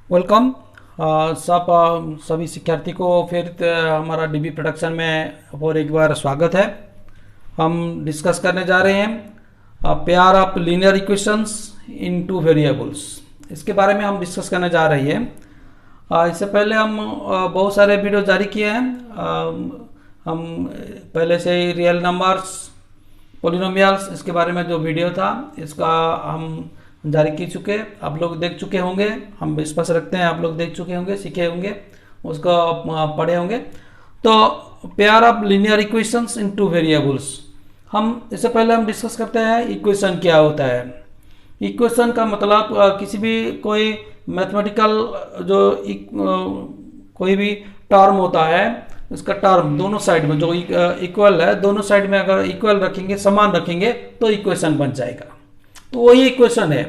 Welcome. सभी शिक्षार्थी को फिर हमारा डीबी प्रोडक्शन में और एक बार स्वागत है। हम डिस्कस करने जा रहे हैं pair of linear equations in two variables. इसके बारे में हम डिस्कस करने जा रही है। इससे पहले हम बहुत सारे वीडियो जारी किए हैं। हम पहले से ही रियल नंबर्स, पोलिनोमियल्स, इसके बारे में जो वीडियो था इसका हम जारी की चुके, आप लोग देख चुके होंगे। हम विश्वास रखते हैं आप लोग देख चुके होंगे, सीखे होंगे, उसको पढ़े होंगे। तो pair of linear equations in two variables, हम इससे पहले हम डिस्कस करते हैं इक्वेशन क्या होता है। इक्वेशन का मतलब किसी भी कोई मैथमेटिकल जो कोई भी टर्म होता है, इसका टर्म दोनों साइड में जो इक्वल है, दोनों साइड में अगर इक्वल रखेंगे, समान रखेंगे तो इक्वेशन बन जाएगा। तो वही इक्वेशन है।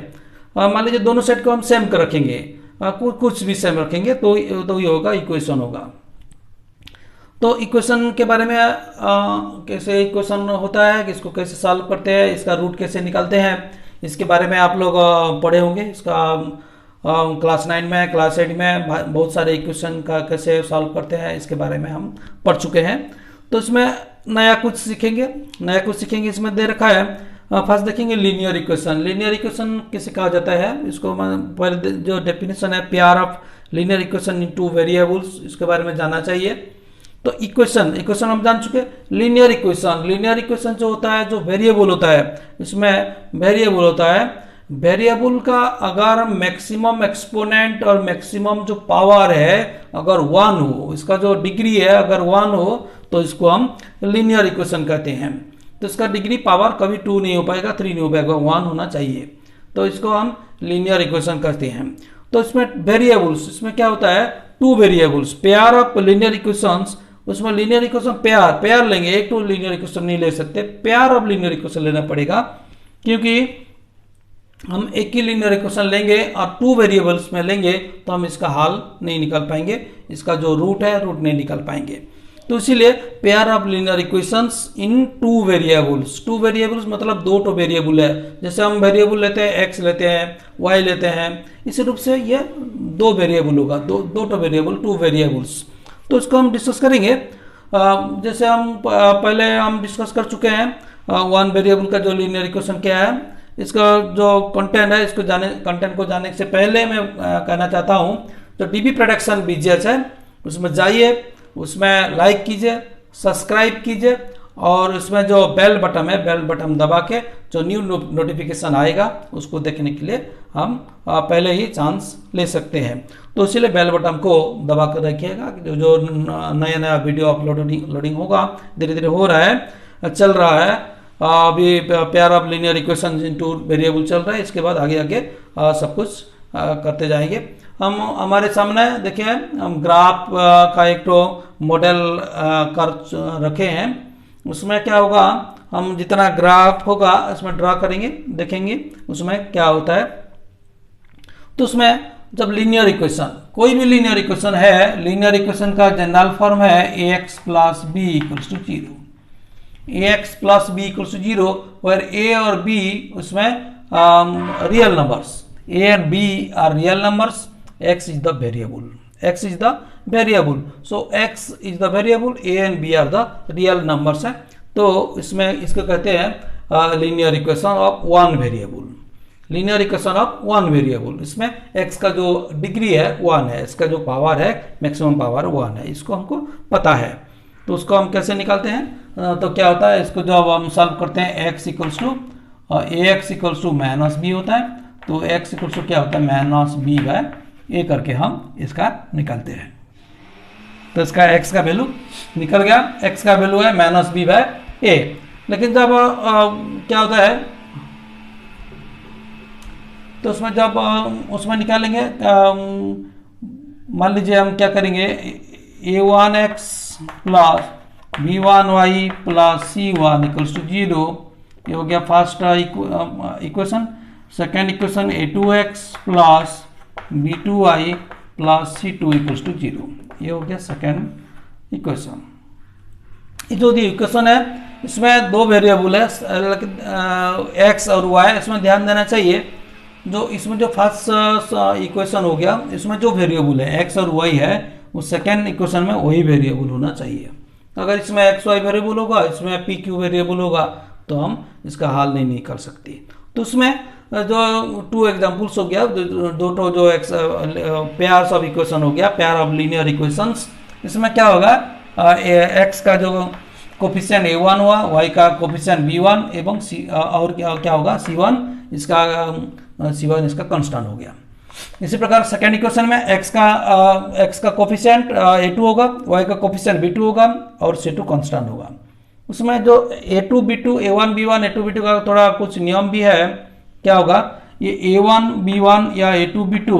मान लीजिए दोनों साइड को हम सेम कर रखेंगे, कुछ भी सेम रखेंगे तो ये होगा इक्वेशन होगा। तो इक्वेशन के बारे में कैसे इक्वेशन होता है, इसको कैसे सॉल्व करते हैं, इसका रूट कैसे निकालते हैं, इसके बारे में आप लोग पढ़े होंगे। इसका क्लास 9 में, क्लास 8 में बहुत सारे इक्वेशन का कैसे सॉल्व करते हैं इसके बारे में हम पढ़ चुके हैं। तो इसमें नया कुछ सीखेंगे। इसमें दे रखा है, फर्स्ट देखेंगे लीनियर इक्वेशन। लीनियर इक्वेशन किसे कहा जाता है, इसको पहले जो डेफिनेशन है pair of linear equation in two variables, इसके बारे में जानना चाहिए। तो इक्वेशन हम जान चुके। लीनियर इक्वेशन जो होता है, जो वेरिएबल होता है, इसमें वेरिएबल होता है, वेरिएबल का अगर मैक्सिमम एक्सपोनेंट और मैक्सिमम जो पावर है अगर 1 हो, इसका जो डिग्री है अगर 1 हो, तो इसको हम लीनियर इक्वेशन कहते हैं। तो इसका डिग्री पावर कभी 2 नहीं हो पाएगा, 3 नहीं हो पाएगा, 1 होना चाहिए। तो इसको हम लीनियर इक्वेशन कहते हैं। तो इसमें वेरिएबल्स, इसमें क्या होता है, 2 variables, pair of linear equations. उसमें लीनियर इक्वेशन पेयर लेंगे, एक तो लीनियर इक्वेशन नहीं ले सकते, पेयर ऑफ लीनियर इक्वेशन लेना पड़ेगा, क्योंकि हम एक ही लीनियर इक्वेशन लेंगे और 2 वेरिएबल्स में लेंगे तो हम इसका हल नहीं निकाल पाएंगे, इसका जो रूट है रूट नहीं निकाल पाएंगे। तो इसीलिए pair of linear equations in 2 variables मतलब 2 वेरिएबल है। जैसे हम वेरिएबल लेते हैं, x लेते हैं, y लेते हैं, इसी रूप से ये 2 वेरिएबल होगा, 2 वेरिएबल, 2 वेरिएबल्स। तो इसको हम डिस्कस करेंगे। जैसे हम पहले हम डिस्कस कर चुके हैं 1 वेरिएबल का जो लीनियर इक्वेशन क्या है, इसका जो कंटेंट है, कंटेंट को जानने से पहले मैं कहना चाहता हूँ, तो डीबी प्रोडक्शन BGH है, उसमें जाइए, उसमें लाइक कीजिए, सब्सक्राइब कीजिए, और उसमें जो बेल बटन है, बेल बटन दबा के जो न्यू नोटिफिकेशन आएगा उसको देखने के लिए हम पहले ही चांस ले सकते हैं। तो इसीलिए बेल बटन को दबा कर रखिएगा, जो नया वीडियो अपलोडिंग होगा, धीरे धीरे हो रहा है, चल रहा है। अभी pair of linear equation in two variable चल रहा है, इसके बाद आगे आगे सब कुछ करते जाएंगे। हम हमारे सामने देखिए, हम ग्राफ का एक तो मॉडल कर रखे हैं। उसमें क्या होगा, हम जितना ग्राफ होगा इसमें ड्रा करेंगे, देखेंगे उसमें क्या होता है। तो उसमें जब लीनियर इक्वेशन, कोई भी लीनियर इक्वेशन है, लीनियर इक्वेशन का जनरल फॉर्म है ax plus B equals to 0, ax plus B equals to 0, और a और b उसमें real numbers, a and b are real numbers, x is the variable, so x is the variable, a and b are the real numbers है। तो इसमें इसको कहते हैं linear equation of 1 variable. इसमें x का जो डिग्री है 1 है, इसका जो पावर है, मैक्सिमम पावर 1 है, इसको हमको पता है। तो उसको हम कैसे निकालते हैं, तो क्या होता है, इसको जब हम सॉल्व करते हैं, x equals to ax equals to minus B होता है, तो x इक्वल्स टू क्या होता है, माइनस बी बाय ए करके हम इसका निकालते हैं। तो इसका x का वैल्यू निकल गया, x का वैल्यू है माइनस बी बाय ए। लेकिन जब क्या होता है, तो उसमें जब उसमें निकालेंगे, मान लीजिए हम क्या करेंगे, a1x plus b1y plus c1 equals to 0, ये हो गया first equation. Second equation a2x plus b2y plus c2 equals to 0, ये हो गया सेकेंड इक्वेशन। ये जो इक्वेशन है इसमें 2 वेरिएबल है, लेकिन x और y, इसमें ध्यान देना चाहिए जो इसमें जो फर्स्ट इक्वेशन हो गया, इसमें जो वेरिएबल है एक्स और वाई है, उस सेकेंड इक्वेशन में वही वेरिएबल होना चाहिए। अगर इसमें एक्स वाई वेरिएबल होगा, इसमें पी क्यू वेरिएबल होगा, तो हम इसका हल नहीं निकाल सकते। तो उसमें जो टू एग्जांपल्स हो गया, दो तो जो पेयर्स ऑफ इक्वेशन हो गया, पेयर ऑफ लीनियर इक्वेशंस। इसमें क्या होगा, एक्स का जो कोफिशिएंट a1 हुआ, y का कोफिशिएंट b1 एवं और क्या होगा c1, c1 इसका कांस्टेंट हो गया। इसी प्रकार सेकेंड इक्वेशन में x का कोफिशिएंट a2 होगा, y का कोफिशिएंट b2 होगा और c2 कांस्टेंट होगा। उसमें जो a2 b2 a1 b1 a2 b2 का थोड़ा कुछ नियम भी है। क्या होगा, ये a1 b1 या a2 b2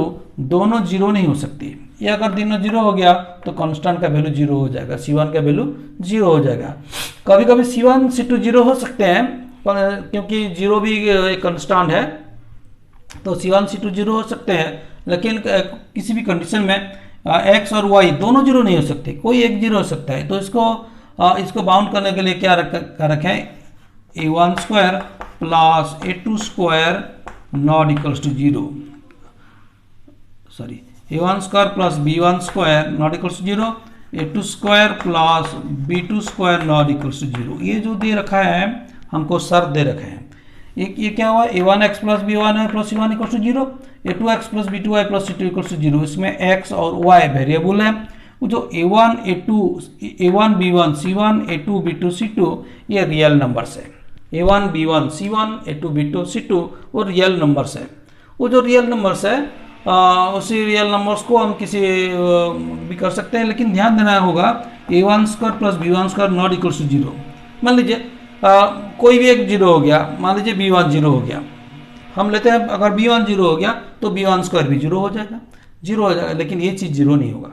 दोनों जीरो नहीं हो सकती। ये अगर तीनों जीरो हो गया तो कांस्टेंट का वैल्यू जीरो हो जाएगा, c1 का वैल्यू जीरो हो जाएगा। कभी कभी c1 c2 जीरो हो सकते हैं, क्योंकि जीरो भी एक कांस्टेंट है, तो c1 c2 जीरो हो सकते हैं। लेकिन किसी भी कंडीशन में x और y दोनों जीरो नहीं हो सकते, कोई एक जीरो हो सकता है। तो इसको बाउंड करने के लिए क्या रखें, a1 square plus a2 square not equals to zero, sorry a1 square plus b1 square not equals to zero, a2 square plus b2 square not equals to zero. ये जो दे रखा है हमको शर्त दे रखे हैं। ये क्या हुआ, a1x plus b1y plus c1 equals to zero, a2x plus b2y plus c2 equals to zero. इसमें x और y वेरिएबल है। वो जो a1 a2 a1 b1 c1 a2 b2 c2 ये रियल नंबर्स है। a1 b1 c1 a2 b2 c2 वो real numbers है। वो जो रियल नंबर्स है उसी रियल नंबर्स को हम किसी भी कर सकते हैं, लेकिन ध्यान देना होगा a1 square plus b1 square not equals to zero. मान लीजिए कोई भी एक जीरो हो गया, मान लीजिए b1 जीरो हो गया, हम लेते हैं अगर b1 जीरो हो गया तो b1 स्क्वायर भी जीरो हो जाएगा, जीरो हो जाएगा। लेकिन ये चीज़ जीरो नहीं होगा,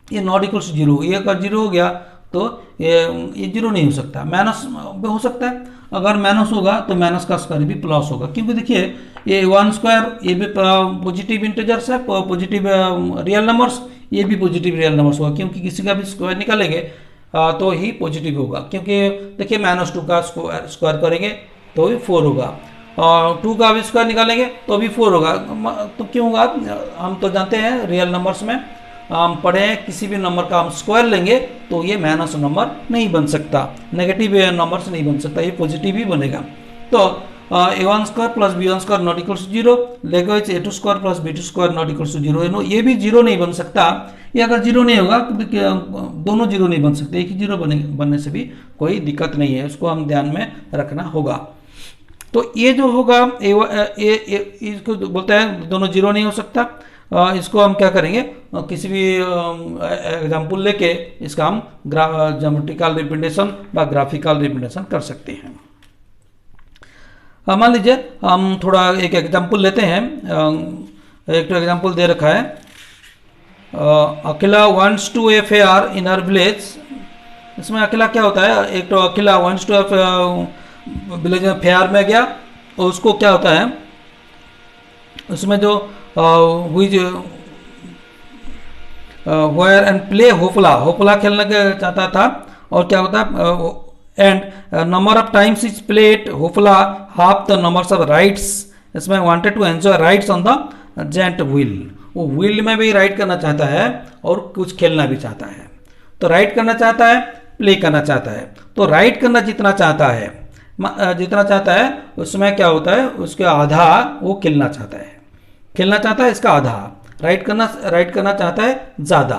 ये नॉट इक्वल्स टू जीरो। ये अगर जीरो हो गया तो ये जीरो नहीं हो सकता, माइनस हो सकता है। अगर माइनस होगा तो माइनस का स्क्वायर भी प्लस होगा, क्योंकि देखिए ये 1 स्क्वायर ये भी पॉजिटिव इंटीजर्स है, पॉजिटिव रियल नंबर्स, ये भी पॉजिटिव रियल नंबर्स होगा, क्योंकि किसी का भी स्क्वायर निकालेंगे तो ही पॉजिटिव होगा। क्योंकि देखिए -2 का स्क्वायर करेंगे तो भी 4 होगा, और 2 का भी स्क्वायर निकालेंगे तो भी 4 होगा। तो क्यों होगा, हम तो जानते हैं रियल नंबर्स में हम पढ़े हैं, किसी भी नंबर का हम स्क्वायर लेंगे तो ये माइनस नंबर नहीं बन सकता, नेगेटिव नंबर से नहीं बन सकता, ये पॉजिटिव ही बनेगा। तो a1 square plus b1 square not equals to zero, लेकिन a2 square plus b2 square not equals to zero, ये भी जीरो नहीं बन सकता। ये अगर जीरो नहीं होगा तो दोनों जीरो नहीं बन सकते, एक ही जीरो बनने से भी कोई दिक्कत नहीं है, उसको हम ध्यान में रखना होगा। तो ये जो होगा इसको बोलते हैं दोनों जीरो नहीं हो सकता। इसको हम क्या करेंगे, किसी भी एग्जाम्पल लेके इसका हम ज्योमेट्रिकल रिप्रेजेंटेशन व ग्राफिकल रिप्रेजेंटेशन कर सकते हैं। मान लीजिए हम थोड़ा एक एग्जाम्पल लेते हैं। एक तो एग्जाम्पल दे रखा है, Akhila wants to a fair in her village. इसमें अकेला क्या होता है, एक तो अकेला वांट्स टू विलेज में फेयर में गया, और उसको क्या होता है, उसमें जो वेयर एंड प्ले होपला खेलना चाहता था, और क्या होता है and number of times is played hoopla half the numbers of rides. इसमें wanted to enjoy rides on the giant wheel, वो व्हील में भी राइड करना चाहता है और कुछ खेलना भी चाहता है। तो राइड करना चाहता है, प्ले करना चाहता है। तो राइड करना जितना चाहता है उसमें क्या होता है, उसके आधा वो खेलना चाहता है इसका आधा, राइड करना चाहता है ज़्यादा।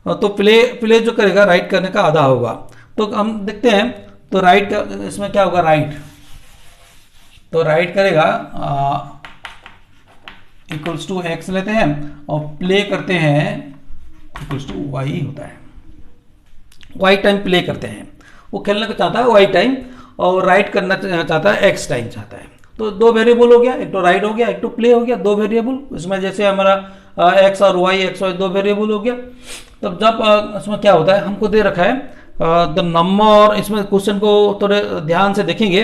तो प्ले जो करेगा राइड करने का आधा होगा। तो हम देखते हैं, तो राइड का इसमें क्या होगा, राइड करेगा इक्वल्स टू एक्स लेते हैं, और प्ले करते हैं इक्वल्स टू वाई होता है, वाई टाइम प्ले करते हैं। वो खेलने को चाहता है वाई टाइम, और राइड करना चाहता है एक्स टाइम चाहता है। तो दो वेरिएबल हो गया, एक तो राइड हो गया, एक तो प्ले हो गया, दो वेरिएबल। इसमें जैसे हमारा एक्स और वाई दो वेरिएबल हो गया। तब जब इसमें क्या होता है, हमको दे रखा है द नंबर, इसमें क्वेश्चन को थोड़े ध्यान से देखेंगे,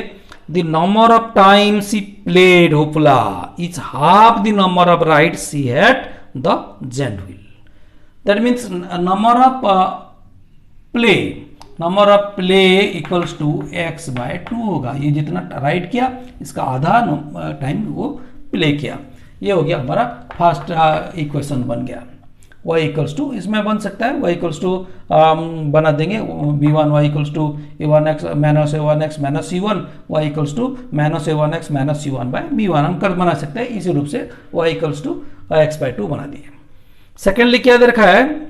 the number of times he played hoopla is half the number of rides he had the giant wheel. That means number of play equals to x/2 होगा। ये जितना राइड किया इसका आधा टाइम वो प्ले किया। ये हो गया हमारा फर्स्ट इक्वेशन बन गया। y इक्वल्स टू, इसमें बन सकता है y इक्वल्स टू बना देंगे b1 y equals to a1x minus a1x minus c1 y equals to minus a1x minus c1 by b1 हम कर बना सकते हैं इसी रूप से y इक्वल्स टू x/2 बना दिए। सेकेंडली क्या दे रखा है,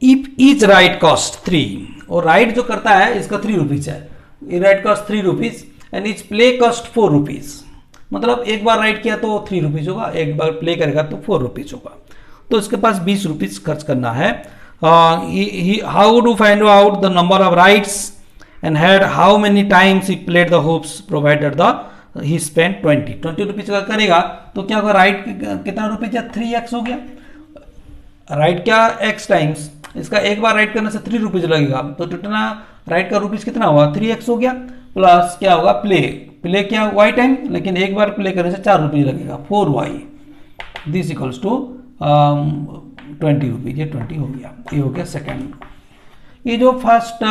इफ ईच राइट कॉस्ट 3, और राइट जो करता है इसका 3 रुपीज है, ये right cost 3 rupees and each play cost 4 rupees, मतलब एक बार राइट किया तो 3 रुपीज होगा, एक बार प्ले करेगा तो 4 रुपीज होगा, तो इसके पास 20 रुपीज खर्च करना है। How do find out the number of rights and had how many times he played the hopes provided the he spend 20 rupees का करेगा तो क्या होगा, राइट कितना रुपीज है, 3x हो गया, राइट क्या x टाइम्स, इसका एक बार राइट करने से 3 रुपीज लगेगा, तो कितना राइट का रुपीज कितना हुआ, 3x हो गया, प्लस क्या होगा प्ले क्या y टाइम, लेकिन एक बार प्ले करने से 4 रुपीज लगेगा, 4y, this equals to 20 rupees, ये 20 हो गया, ये हो गया सेकेंड। ये जो फर्स्ट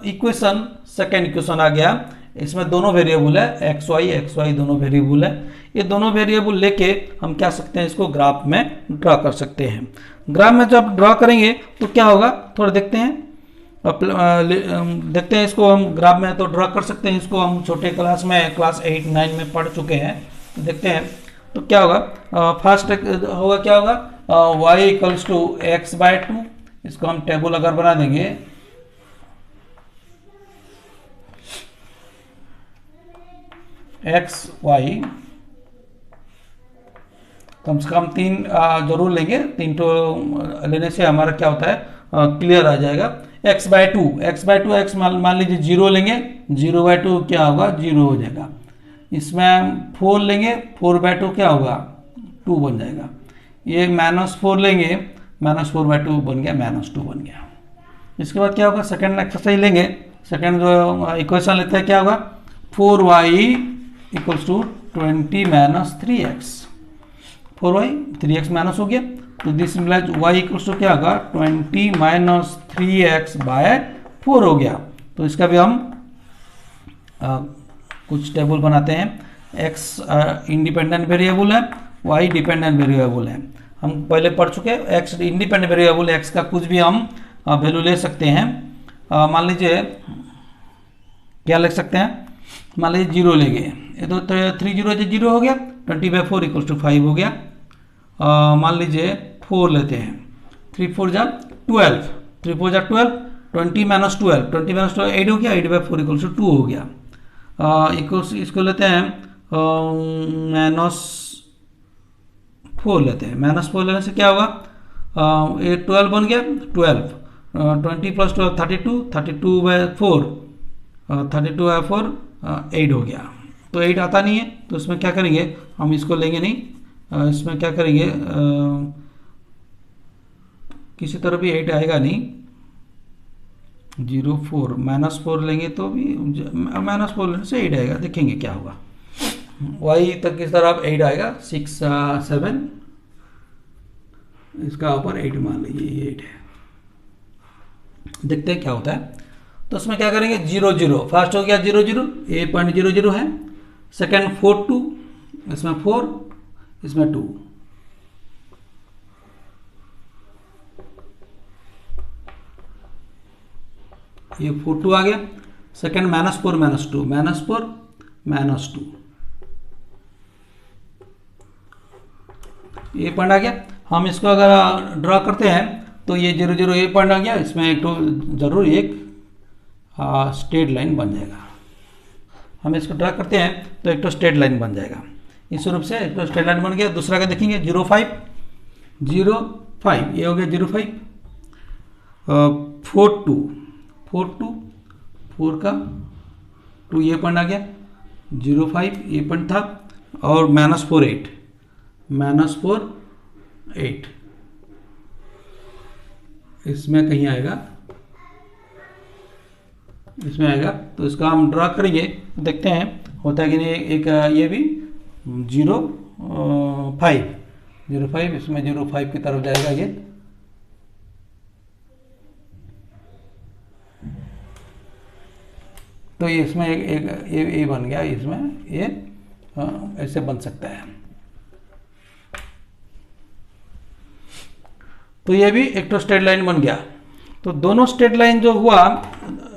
इक्वेशन सेकेंड इक्वेशन आ गया, इसमें दोनों वेरिएबल है एक्स वाई दोनों वेरिएबल है, ये दोनों वेरिएबल लेके हम क्या सकते हैं, इसको ग्राफ में ड्रा कर सकते हैं। ग्राफ में जब ड्रा करेंगे तो क्या होगा, थोड़ा देखते हैं, देखते हैं इसको हम ग्राफ में तो ड्रा कर सकते हैं, इसको हम छोटे क्लास में क्लास 8 9 में पढ़ चुके हैं, तो देखते हैं तो क्या होगा, फर्स्ट होगा क्या होगा, y इक्वल्स टू x/2, इसको हम टेबल अगर बना देंगे x y, कम से कम 3 जरूर लेंगे, 3 तो लेने से हमारा क्या होता है क्लियर आ जाएगा। x/2 x मान लीजिए 0 लेंगे, 0/2 क्या होगा 0 हो जाएगा, इसमें 4 लेंगे 4/2 क्या होगा 2 बन जाएगा, ये -4 लेंगे -4/2 बन गया -2 बन गया। इसके बाद क्या होगा, सेकेंड एक्सरसाइज लेंगे, सेकेंड जो इक्वेशन लेते हैं क्या होगा, 4y equals to 20 - 3x, 4y 3x minus हो गया, तो this implies y equals to क्या होगा 20 - 3x/4 हो गया। तो इसका भी हम कुछ टेबल बनाते हैं, x इंडिपेंडेंट वेरिएबल है, y डिपेंडेंट वेरिएबल है, हम पहले पढ़ चुके हैं। x इंडिपेंडेंट वेरिएबल x का कुछ भी हम वैल्यू ले सकते हैं, मान लीजिए क्या लिख सकते हैं, मान लीजिए 0 ले गए, ये तो 3 0 0 हो गया, 20/4 इक्वल्स टू 5 हो गया, मान लीजिए 4 लेते हैं, 3 4 जा 12, 3 4 जा 12, 20 - 12 8 हो गया, 8/4 इक्वल्स टू 2 हो गया, इक्वल्स इसको लेते हैं -4 लेते हैं, -4 लेने से क्या होगा, ये 12 बन गया, 12 20 + 12 32, 32/4 32/4 8 हो गया, तो 8 आता नहीं है, तो इसमें क्या करेंगे हम इसको लेंगे नहीं, इसमें क्या करेंगे किसी तरह भी 8 आएगा नहीं, 0 4 -4 लेंगे तो भी -4 लेने से 8 आएगा, देखेंगे क्या होगा, y तक किस तरह 8 आएगा, 6 7 इसका ऊपर 8 मान लीजिए, ये 8 है, देखते हैं क्या होता है। तो उसमें क्या करेंगे 0 0, फर्स्ट हो गया 0 0, 8.00 है, सेकेंड 4 2, इसमें 4 इसमें 2, ये 4 2 आ गया, सेकेंड -4 -2 -4 -2, ये पॉइंट आ गया। हम इसको अगर ड्रॉ करते हैं तो ये 0 0 ये पॉइंट आ गया, इसमें एक तो जरूर एक स्ट्रेट लाइन बन जाएगा, हम इसको ड्रा करते हैं तो एक तो स्ट्रेट लाइन बन जाएगा, इस रूप से एक तो स्ट्रेट लाइन बन गया। दूसरा का देखेंगे 0 5 0 5, ये हो गया 0 5, 4 2 4 2 4 का 2, ये पॉइंट आ गया, 0 5 ये पॉइंट था, और -4 8 -4 8 इसमें कहीं आएगा, इसमें आएगा, तो इसका हम ड्रा करेंगे, देखते हैं होता है कि नहीं। एक ये भी 0 5 इसमें 0 5 की तरफ जाएगा ये, तो ये इसमें एक ये बन गया, इसमें ये ऐसे बन सकता है। तो ये भी एक तो स्ट्रेट लाइन बन गया। तो दोनों स्ट्रेट लाइन जो हुआ,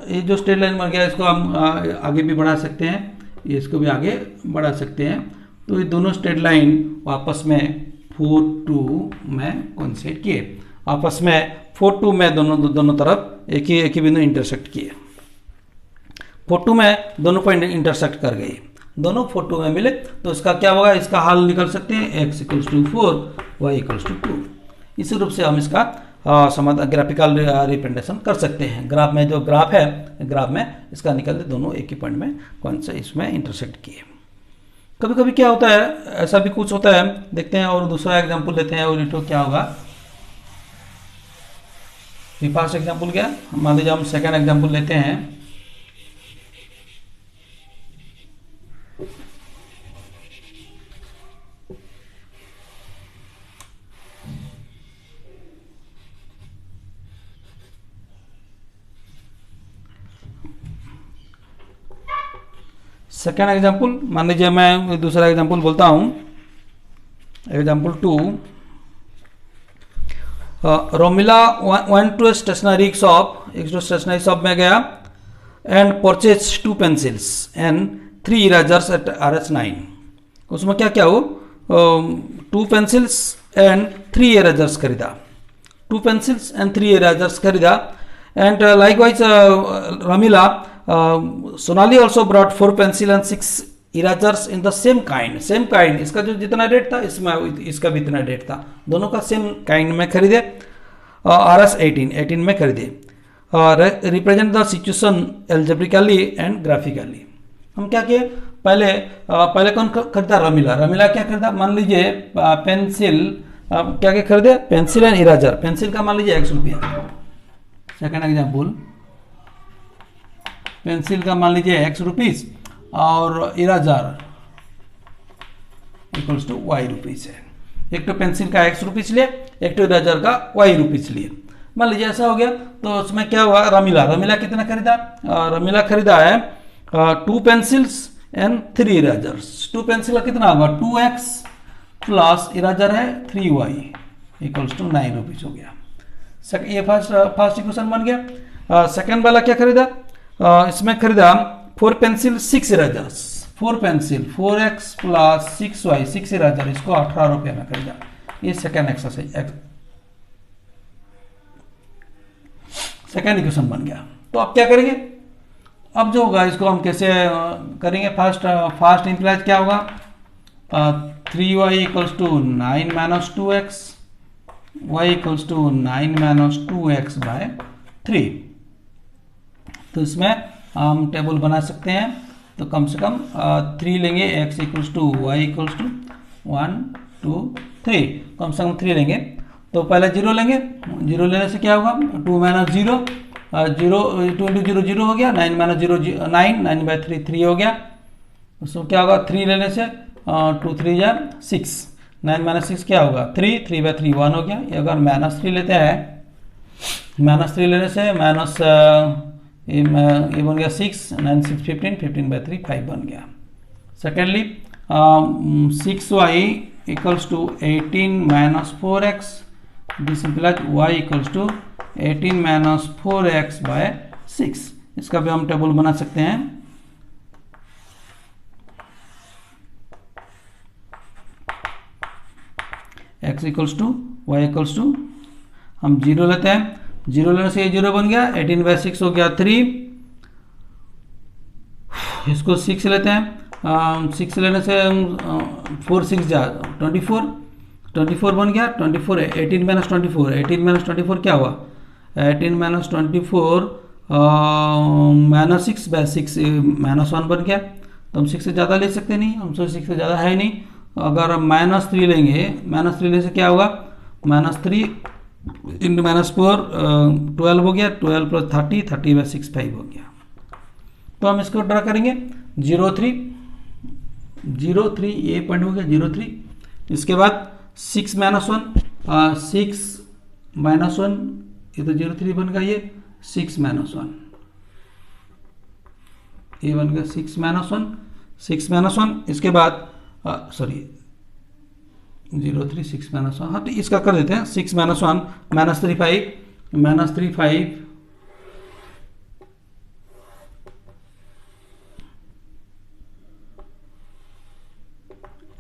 ये जो स्ट्रेट लाइन बन गया इसको हम आगे भी बढ़ा सकते हैं, ये इसको भी आगे बढ़ा सकते हैं। तो ये दोनों स्ट्रेट लाइन आपस में 4 2 में कोइंसाइड किए, आपस में 4 2 में दोनों तरफ एक ही बिंदु इंटरसेक्ट किए। 4 2 में दोनों पॉइंट इंटरसेक्ट कर गए, दोनों 4 2 में मिले। तो इसका क्या होगा, इसका हल निकल सकते हैं x = 4 y = 2। इसी रूप से हम इसका समाधान ग्राफिकल रिप्रेजेंटेशन कर सकते हैं। ग्राफ में जो ग्राफ है, ग्राफ में इसका निकलते दोनों एक ही पॉइंट में कौन से इसमें इंटरसेक्ट किए। कभी कभी क्या होता है, ऐसा भी कुछ होता है, देखते हैं और दूसरा एग्जांपल लेते हैं। और इटो क्या होगा, फर्स्ट एग्जांपल क्या, मान लीजिए हम सेकंड एग्जांपल लेते हैं। सेकेंड एग्जाम्पल, मान लीजिए मैं दूसरा एग्जाम्पल बोलता हूँ, example 2। Romila went to a stationery shop, एक स्टेशनरी शॉप में गया, and purchase 2 pencils and 3 erasers at RH9। उसमें क्या क्या हो, 2 पेंसिल्स एंड 3 इरेजर्स खरीदा, 2 पेंसिल्स एंड 3 इरेजर्स खरीदा। And likewise Romila Sonali also brought 4 pencil and 6 erasers in the same kind, same kind, इसका जो जितना रेट था इसमें इसका भी इतना रेट था, दोनों का सेम काइंड में खरीदे। RH18 में खरीदे। Represent the situation algebraically and graphically. हम क्या किए, पहले कौन खरीदा, रमीला क्या खरीदा, मान लीजिए पेंसिल, क्या क्या खरीदे, पेंसिल एंड इरेजर। पेंसिल का मान लीजिए ₹X। सेकेंड एग्जाम्पल, पेंसिल का मान लीजिए ₹X और इरेजर = Y है। एक तो पेंसिल का ₹X लिए, एक तो इरेजर का Y लिए। मान लीजिए ऐसा हो गया, तो उसमें क्या हुआ, रमीला कितना खरीदा, रमीला खरीदा है 2 पेंसिल्स एंड 3 इरेजर्स। 2 पेंसिल का कितना होगा, 2X प्लस इरेजर है 3Y = ₹9 हो गया। ये फर्स्ट इक्वेशन बन गया। सेकेंड वाला क्या खरीदा, इसमें खरीदा 4 pencil 6 erasers, 4 pencil 4X plus 6Y 6 eraser, इसको ₹18 में खरीदा। ये सेकेंड एक्सरसाइज, सेकेंड इक्वेशन बन गया। तो अब क्या करेंगे, अब जो होगा इसको हम कैसे करेंगे, फर्स्ट इंप्लाइज क्या होगा, 3Y = 9 - 2X, Y = 9 - 2X/3। तो इसमें हम टेबल बना सकते हैं। तो कम से कम 3 लेंगे, X = Y = 1 2 3, कम से कम 3 लेंगे। तो पहले 0 लेंगे, 0 लेने से क्या होगा, 2 - 0 0 2 × 0 0 हो गया, 9 - 0 9, 9/3 3 हो गया। उसको क्या होगा, 3 लेने से 2 3 6, 9 - 6 क्या होगा, 3 3/3 1 हो गया। अगर -3 लेते हैं, -3 लेने से ये बन गया 6, 9 6 15, 15/3 5 बन गया। Secondly 6Y = 18 - 4X, this implies Y = 18 - 4X/6। इसका भी हम टेबल बना सकते हैं। X = Y = हम 0 लेते हैं, 0 लेने से ये 0 बन गया, 18/6 हो गया 3। इसको 6 लेते हैं, 6 लेने से 4 6 24, 24 बन गया, 24 18 - 24, 18 - 24 क्या हुआ, 18 - 24 -6/6 -1 बन गया। तो हम 6 से ज़्यादा ले सकते नहीं, हम 6 से ज़्यादा है नहीं। अगर -3 लेंगे, -3 लेने से क्या होगा, -3 × -4 12 हो गया, 12 + 30 30/6 5 हो गया। तो हम इसको ड्रा करेंगे 0 3 0 3, ये पॉइंट हो गया 0 3। इसके बाद 6 - 1 6 - 1, ये तो 0 3 बन गया, ये 6 - 1 ये बन गया 6 - 1, 6 -1, इसके बाद सॉरी 0 3 6 -1, हाँ तो इसका कर देते हैं 6 -1 -3 5 -3 5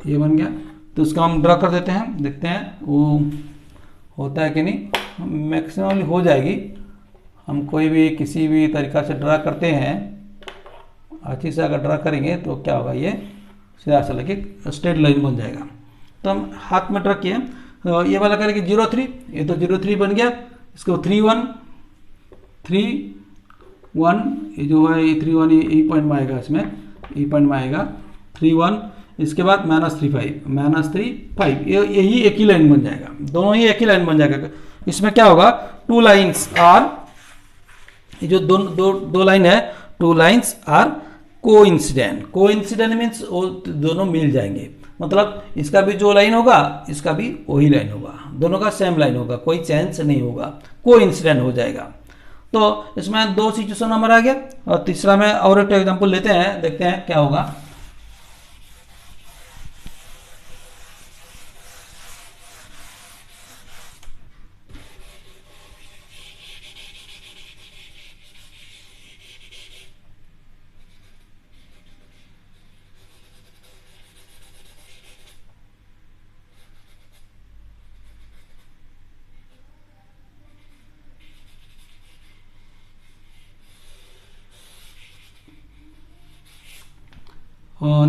ये बन गया। तो इसका हम ड्रा कर देते हैं, देखते हैं वो होता है कि नहीं। मैक्सिमम हो जाएगी। हम कोई भी किसी भी तरीका से ड्रा करते हैं, अच्छी से अगर ड्रा करेंगे तो क्या होगा, ये सीधा सा लगे स्ट्रेट लाइन बन जाएगा। तो हम हाथ में ड्रा किए, तो ये वाला करेंगे 0 3, ये तो 0 3 बन गया। इसको 3 1 3 1, ये जो है ये 3 1 ये पॉइंट में आएगा, इसमें ये पॉइंट में आएगा 3 1। इसके बाद -3 5 यही एक ही लाइन बन जाएगा, दोनों ही एक ही लाइन बन जाएगा। इसमें क्या होगा, 2 लाइन्स आर, ये जो दो लाइन है, 2 लाइन्स आर कोइंसिडेंट मीन्स वो दोनों मिल जाएंगे। मतलब इसका भी जो लाइन होगा इसका भी वही लाइन होगा, दोनों का सेम लाइन होगा, कोई चेंज नहीं होगा, कोइंसिडेंट हो जाएगा। तो इसमें 2 सिचुएशन हमारा आ गया। और तीसरा में और एक एग्जांपल लेते हैं, देखते हैं क्या होगा।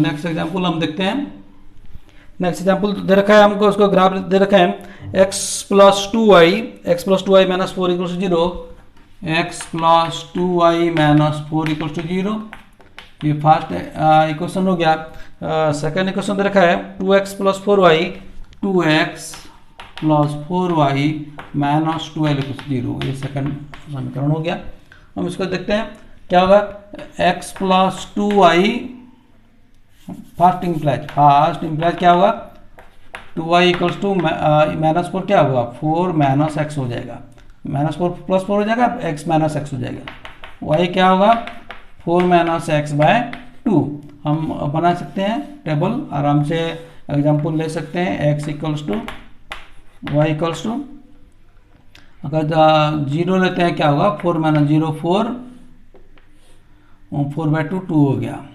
नेक्स्ट एग्जांपल हम देखते हैं। नेक्स्ट एग्जांपल दे रखा है हमको, उसको ग्राफ दे रखा है x + 2y - 4 = 0, x + 2y - 4 = 0। ये फर्स्ट इक्वेशन हो गया। सेकंड इक्वेशन दे रखा है 2x + 4y 2x + 4y - 12 = 0। ये सेकंड समीकरण हो गया। हम इसको देखते हैं क्या होगा, x + 2y फर्स्ट इम्प्लाइज क्या होगा, 2y = -4 क्या होगा, 4 - x हो जाएगा, -4 + 4 हो जाएगा, x - x हो जाएगा। y क्या होगा, 4 - x/2। हम बना सकते हैं टेबल, आराम से एग्जांपल ले सकते हैं। x = y = अगर 0 लेते हैं क्या होगा, 4 - 0 4, 4/2 2 हो गया।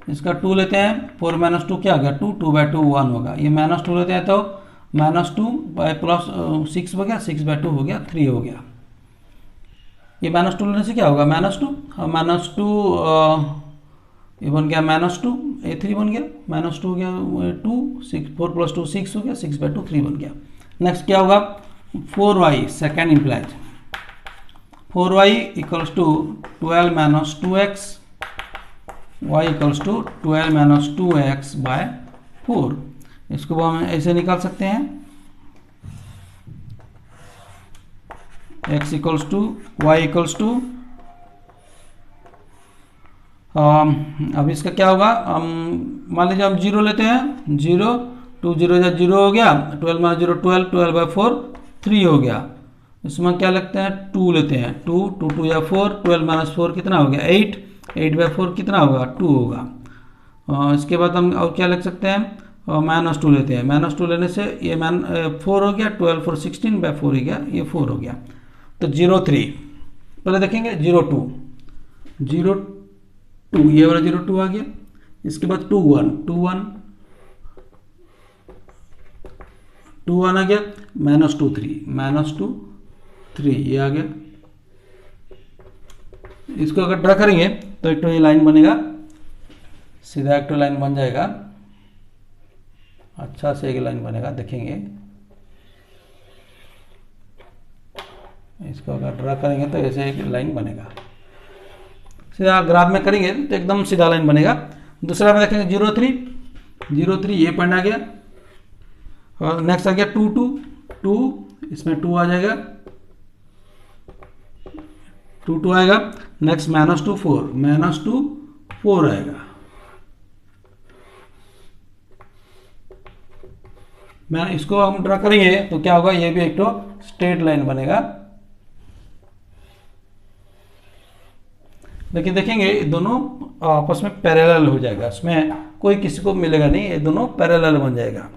इसका 2 लेते हैं, 4 - 2 क्या हो गया, 2 2/2 1 होगा। ये -2 लेते हैं तो -2 + 6 हो गया, 6/2 हो गया, 3 हो गया। ये -2 लेने से क्या होगा, -2 ये बन गया -2, ये 3 बन गया, -2 हो गया 2, 6 4 + 2 6 हो गया, 6/2 3 बन गया। नेक्स्ट क्या होगा, 4y second implies, 4y = 12 - 2x, y = 12 - 2x/4। इसको हम ऐसे निकाल सकते हैं, x = y = अब इसका क्या होगा, हम मान लीजिए हम 0 लेते हैं, 0 2 0 0 हो गया, 12 - 0 12, 12/4 3 हो गया। इसमें क्या लगता है, 2 लेते हैं, 2 2 2 या 4, 12 - 4 कितना हो गया, 8, 8/4 कितना होगा, 2 होगा। इसके बाद हम और क्या लिख सकते हैं, -2 लेते हैं, -2 लेने से ये 4 हो गया, 12 4 16/4 हो गया, ये 4 हो गया। तो 0 3 पहले देखेंगे, 0 2 0 2, ये वाला 0 2 आ गया। इसके बाद 2 1 2 1 2 1 आ गया, -2 3 3 ये आ गया। इसको अगर ड्रा करेंगे तो एक तो ये लाइन बनेगा, सीधा एक तो लाइन बन जाएगा, अच्छा से एक लाइन बनेगा, देखेंगे। इसको अगर ड्रा करेंगे तो ऐसे एक लाइन बनेगा, सीधा ग्राफ में करेंगे तो एकदम सीधा लाइन बनेगा। दूसरा में देखेंगे 0 3 ये पॉइंट आ गया। और नेक्स्ट आ गया 2 2 2, इसमें 2 आ जाएगा, 2 2 आएगा। नेक्स्ट -2 4 आएगा। मैं इसको हम ड्रा करेंगे तो क्या होगा, ये भी एक तो स्ट्रेट लाइन बनेगा। लेकिन देखेंगे दोनों आपस में पैरेलल हो जाएगा, इसमें कोई किसी को मिलेगा नहीं, ये दोनों पैरेलल बन जाएगा।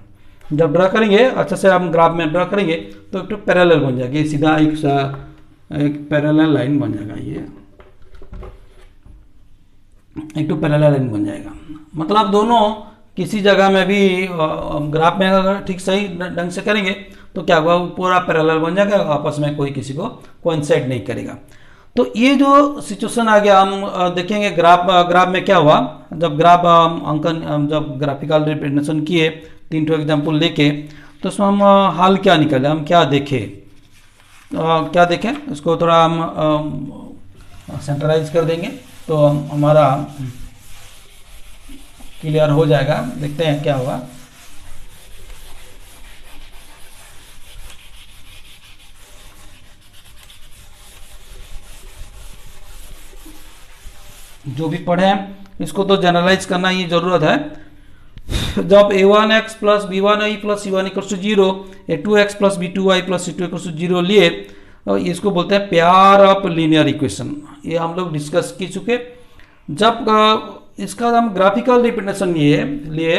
जब ड्रा करेंगे अच्छा से हम ग्राफ में ड्रा करेंगे तो एक तो पैरेलल बन जाएगा, ये सीधा एक पैरेलल लाइन बन जाएगा, ये एक तो पैरेलल लाइन बन जाएगा। मतलब दोनों किसी जगह में भी ग्राफ में अगर ठीक सही ढंग से करेंगे तो क्या होगा, पूरा पैरेलल बन जाएगा, आपस में कोई किसी को कोइंसाइड नहीं करेगा। तो ये जो सिचुएशन आ गया, हम देखेंगे ग्राफ में क्या हुआ। जब ग्राफ अंकन जब ग्राफिकल रिप्रेजेंटेशन किए 3 एग्जाम्पल लेके, तो उसमें हम हाल क्या निकले, हम क्या देखें इसको थोड़ा हम सेंट्रलाइज कर देंगे तो हमारा क्लियर हो जाएगा। देखते हैं क्या होगा। जो भी पढ़े हैं इसको तो जनरलाइज करना ही जरूरत है। जब a1x plus b1y plus c1 equal to 0, a2x plus b2y plus c2 equal to 0 लिए, इसको बोलते हैं पेयर ऑफ लीनियर इक्वेशन। ये हम लोग डिस्कस की चुके। जब इसका हम ग्राफिकल रिप्रेजेंटेशन लिए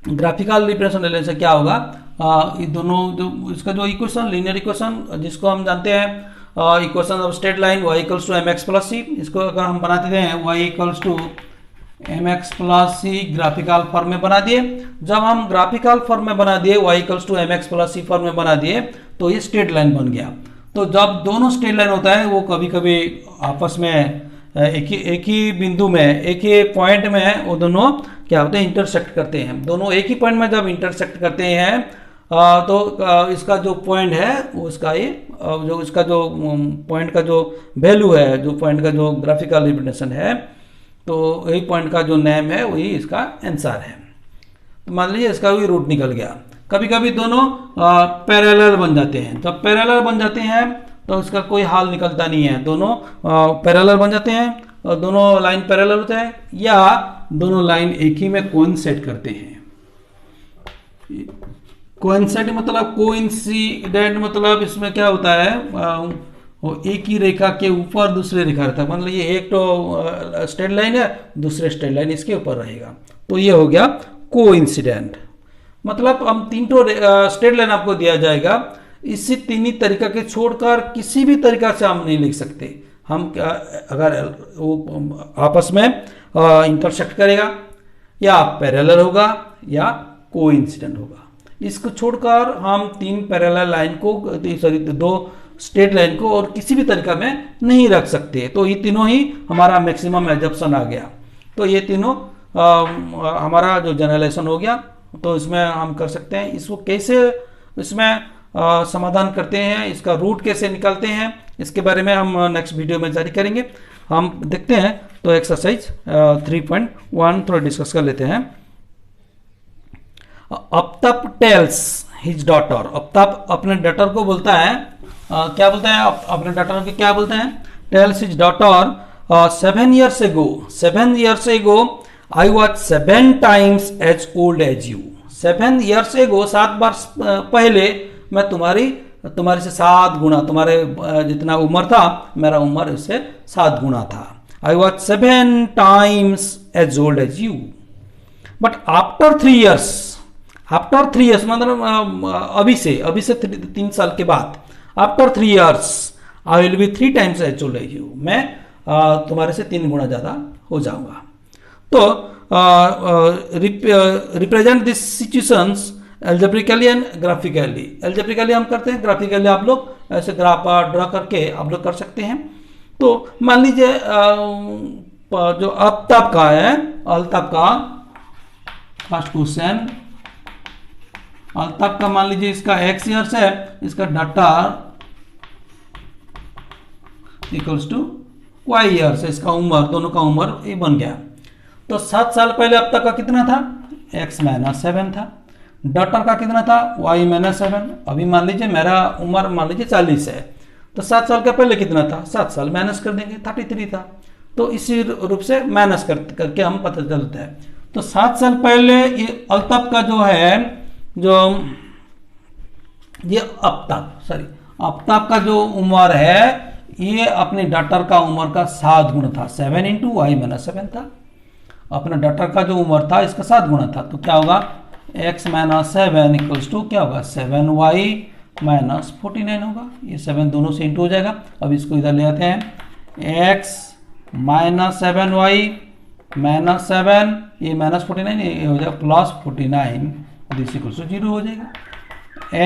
ग्राफिकल रिप्रेजेंटेशन लेने से क्या होगा, ये दोनों जो इसका जो इक्वेशन लीनियर इक्वेशन जिसको हम जानते हैं equation of straight line y equals to mx plus c, इसको अगर हम बना देते हैं y equals to mx plus c graphical form में बना दिए। जब हम ग्राफिकल फॉर्म में बना दिए y equals to mx plus c form में बना दिए तो ये स्ट्रेट लाइन बन गया। तो जब दोनों स्ट्रेट लाइन होता है वो कभी कभी आपस में एक ही बिंदु में एक ही पॉइंट में वो दोनों क्या होते हैं, इंटरसेक्ट करते हैं। दोनों एक ही पॉइंट में जब इंटरसेक्ट करते हैं तो इसका जो पॉइंट है उसका ये जो इसका जो पॉइंट का जो वैल्यू है, जो पॉइंट का जो ग्राफिकल रिप्रेजेंटेशन है, तो यही पॉइंट का जो नेम है वही इसका आंसर है। तो मान लीजिए इसका भी रूट निकल गया। कभी कभी दोनों पैरेलल बन जाते हैं। जब पैरेलल बन जाते हैं तो इसका कोई हाल निकलता नहीं है। दोनों पैरेलल बन जाते हैं और दोनों लाइन पैरेलल होते हैं, या दोनों लाइन एक ही में कोइंसाइड करते हैं। कोइंसाइड मतलब कोइंसिडेंट, मतलब इसमें क्या होता है, वो एक ही रेखा के ऊपर दूसरे रेखा रहता है। मतलब ये एक तो स्ट्रेट लाइन है, दूसरे स्ट्रेट लाइन इसके ऊपर रहेगा, तो ये हो गया कोइंसिडेंट। मतलब हम 3 स्ट्रेट लाइन आपको दिया जाएगा, इसी 3 ही तरीका के छोड़कर किसी भी तरीका से हम नहीं लिख सकते। हम अगर वो आपस में इंटरसेक्ट करेगा, या पैरेलल होगा, या कोइंसिडेंट होगा। इसको छोड़कर हम 3 पैरेलल लाइन को, सॉरी 2 स्ट्रेट लाइन को और किसी भी तरीका में नहीं रख सकते। तो ये तीनों ही हमारा मैक्सिमम एजम्पशन आ गया। तो ये तीनों हमारा जो जनरलाइजेशन हो गया। तो इसमें हम कर सकते हैं, इसको कैसे इसमें समाधान करते हैं, इसका रूट कैसे निकालते हैं, इसके बारे में हम नेक्स्ट वीडियो में जारी करेंगे। हम देखते हैं तो एक्सरसाइज 3.1 थोड़ा डिस्कस कर लेते हैं। Aftab tales his daughter, Aftab अपने डॉटर को बोलता है, क्या बोलते हैं अपने डॉटर को, क्या बोलते हैं, tales his daughter 7 years ago I was 7 times as old as you। 7 years ago 7 वर्ष पहले मैं तुम्हारे से 7 गुना, तुम्हारे जितना उम्र था मेरा उम्र उससे 7 गुना था। I was 7 times as old as you but after 3 years, after 3 years मतलब अभी से 3 साल के बाद, after 3 years I will be 3 times as old as you, मैं तुम्हारे से 3 गुना ज़्यादा हो जाऊंगा। तो represent this situations algebraically and graphically. Algebraically हम करते हैं, ग्राफिकली आप लोग ऐसे ग्राफ ड्रा करके आप लोग कर सकते हैं। तो मान लीजिए जो अफ्ताब का है, अल्ताफ का फर्स्ट क्वेश्चन, अल्ताफ का मान लीजिए इसका x ईयर्स है, इसका data equals to y years है, इसका उम्र, दोनों का उम्र ये बन गया। तो 7 साल पहले अफ्ताब का कितना था, x - 7 था। डॉटर का कितना था, y - 7। अभी मान लीजिए मेरा उम्र मान लीजिए 40 है, तो 7 साल का पहले कितना था, 7 साल माइनस कर देंगे, 33 था। तो इसी रूप से माइनस करके हम पता चलता है। तो 7 साल पहले ये अल्ताफ का जो है, जो ये अफ्ताब का जो उम्र है ये अपने डॉटर का उम्र का 7 गुना था, 7 इंटू वाई माइनस 7 था। अपने डॉटर का जो उम्र था इसका 7 गुना था, तो क्या होगा x माइनस 7 इक्वल्स टू क्या होगा 7y माइनस 49 होगा। ये 7 दोनों से इंटू हो जाएगा। अब इसको इधर ले आते हैं, x माइनस 7y माइनस 7, ये माइनस 49, ये हो जाएगा प्लस 49, दिस इक्वल्स टू 0 हो जाएगा।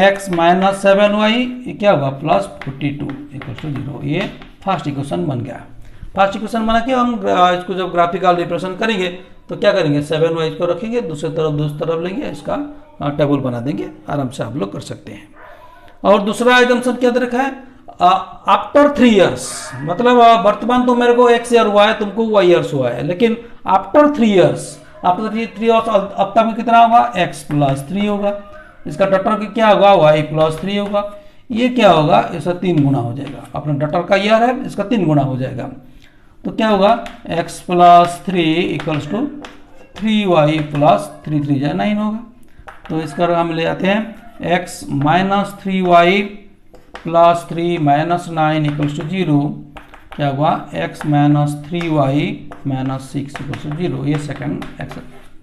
x माइनस 7y ये क्या होगा प्लस 42 इक्वल्स टू 0। ये फर्स्ट इक्वेशन बन गया। फर्स्ट इक्वेशन बना के हम इसको जब ग्राफिकल रिप्रेजेंट करेंगे तो क्या करेंगे, 7y को रखेंगे, दूसरी तरफ लेंगे, इसका टेबल बना देंगे, आराम से आप लोग कर सकते हैं। और दूसरा एग्जाम्पल क्या दे रखा है, आफ्टर 3 इयर्स, मतलब वर्तमान तो मेरे को x ईयर हुआ है, तुमको y ईयर्स हुआ है, लेकिन आफ्टर 3 इयर्स, आफ्टर 3 इयर्स अब तक कितना होगा x प्लस 3 होगा। इसका डॉटर का क्या होगा y प्लस 3 होगा। ये क्या होगा, इसका 3 गुना हो जाएगा। अपना डॉटर का ईयर है, इसका 3 गुना हो जाएगा। तो क्या होगा x plus 3 equals to 3y plus 3 3 जा 9 होगा। तो इसका हम ले आते हैं x minus 3y plus 3 minus 9 equals to 0। क्या हुआ x minus 3y minus 6 equals to 0। ये सेकंड x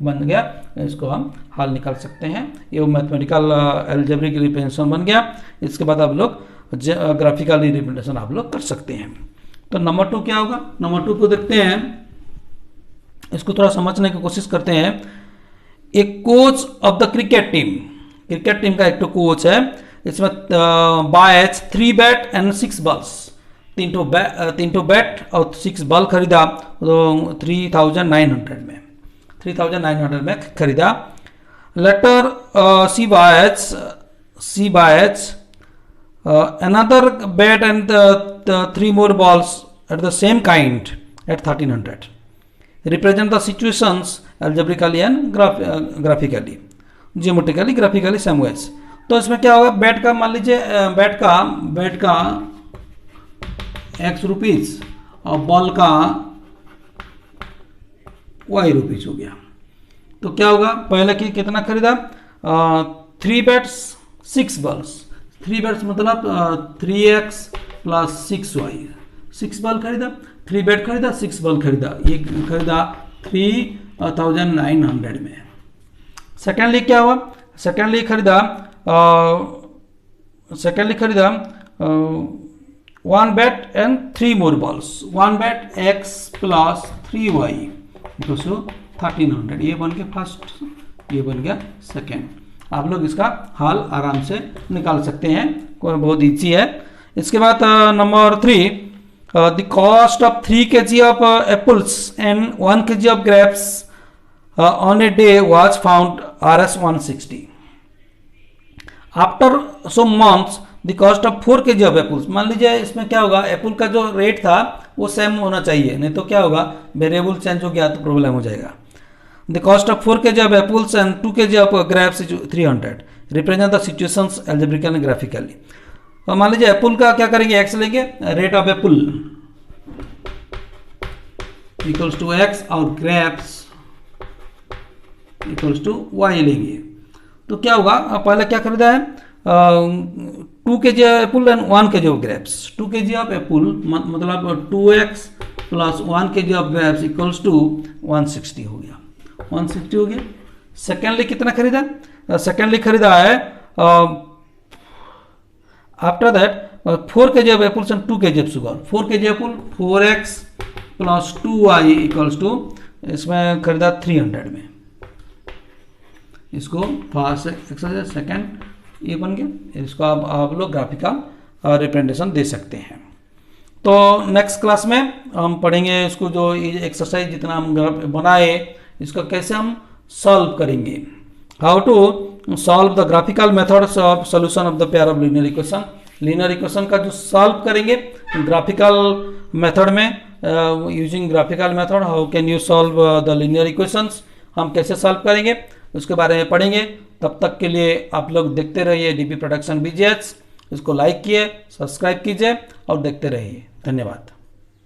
बन गया। इसको हम हल निकाल सकते हैं। ये मैथमेटिकल अलजेब्रिक रिप्रेजेंटेशन बन गया। इसके बाद आप लोग ग्राफिकल रिप्रेजेंटेशन आप लोग कर सकते हैं। तो नंबर 2 क्या होगा, नंबर 2 को देखते हैं, इसको थोड़ा समझने की कोशिश करते हैं। एक coach of the cricket team का एक तो कोच है, इसमें buys 3 bat and 6 balls, 3 bat और 6 बॉल खरीदा, तो 3,900 में खरीदा। Later she buys another bat and the 3 more balls at the same kind at 1,300. Represent the situations algebraically and graphically, geometrically, graphically same ways. तो इसमें क्या होगा, बैट का मान लीजिए बैट का x रुपीज और बॉल का y रुपीज हो गया। तो क्या होगा, पहले की कितना खरीदा, 3 बैट्स 6 बॉल्स, 3 बैट्स मतलब 3x प्लस 6y, 6 बॉल खरीदा, 3 बैट खरीदा, 6 बॉल खरीदा, ये खरीदा 3,900 में। सेकेंडली क्या हुआ, सेकेंडली खरीदा 1 bat and 3 more balls, 1 bat x plus 3y equals to 1,300। ये बन गया फर्स्ट, ये बन गया सेकेंड। आप लोग इसका हल आराम से निकाल सकते हैं, कोई बहुत ईजी है। इसके बाद number 3, the cost of 3 kg of apples and 1 kg of grapes on a day was found Rs 160। After some months the cost of 4 kg of apples, मान लीजिए इसमें क्या होगा, एप्पल का जो रेट था वो सेम होना चाहिए, नहीं तो क्या होगा वेरिएबल चेंज हो गया तो प्रॉब्लम हो जाएगा। The cost of 4 kg of apples and 2 kg of grapes is 300. Represent the situations algebraically and graphically. तो मान लीजिए एप्पल का क्या करेंगे, x लेंगे, rate of apple equals to x और ग्रेप्स इक्वल्स टू y लेंगे। तो क्या होगा, पहले क्या खरीदा है, 2 kg apple and 1 kg of grapes. 2 kg of apple मतलब 2x plus 1 kg of grapes equals to 160 हो गया, 160 हो गया। सेकेंडली कितना खरीदा, सेकेंडली खरीदा है after that 4 kg of apples and 2 kg of sugar. 4 kg apple 4x plus 2y equals to, इसमें खरीदा 300 में। इसको फर्स्ट एक्सरसाइज सेकेंड ये बन गया। इसको आप लोग ग्राफिकल रिप्रेजेंटेशन दे सकते हैं। तो नेक्स्ट क्लास में हम पढ़ेंगे इसको, जो एक्सरसाइज जितना हम बनाए इसको कैसे हम सॉल्व करेंगे, how to solve the graphical methods of solution of the pair of linear equation. Linear equation का जो सॉल्व करेंगे ग्राफिकल मेथड में, using graphical method how can you solve the linear equations, हम कैसे सॉल्व करेंगे उसके बारे में पढ़ेंगे। तब तक के लिए आप लोग देखते रहिए डीपी प्रोडक्शन BGH। इसको लाइक कीजिए, सब्सक्राइब कीजिए और देखते रहिए। धन्यवाद।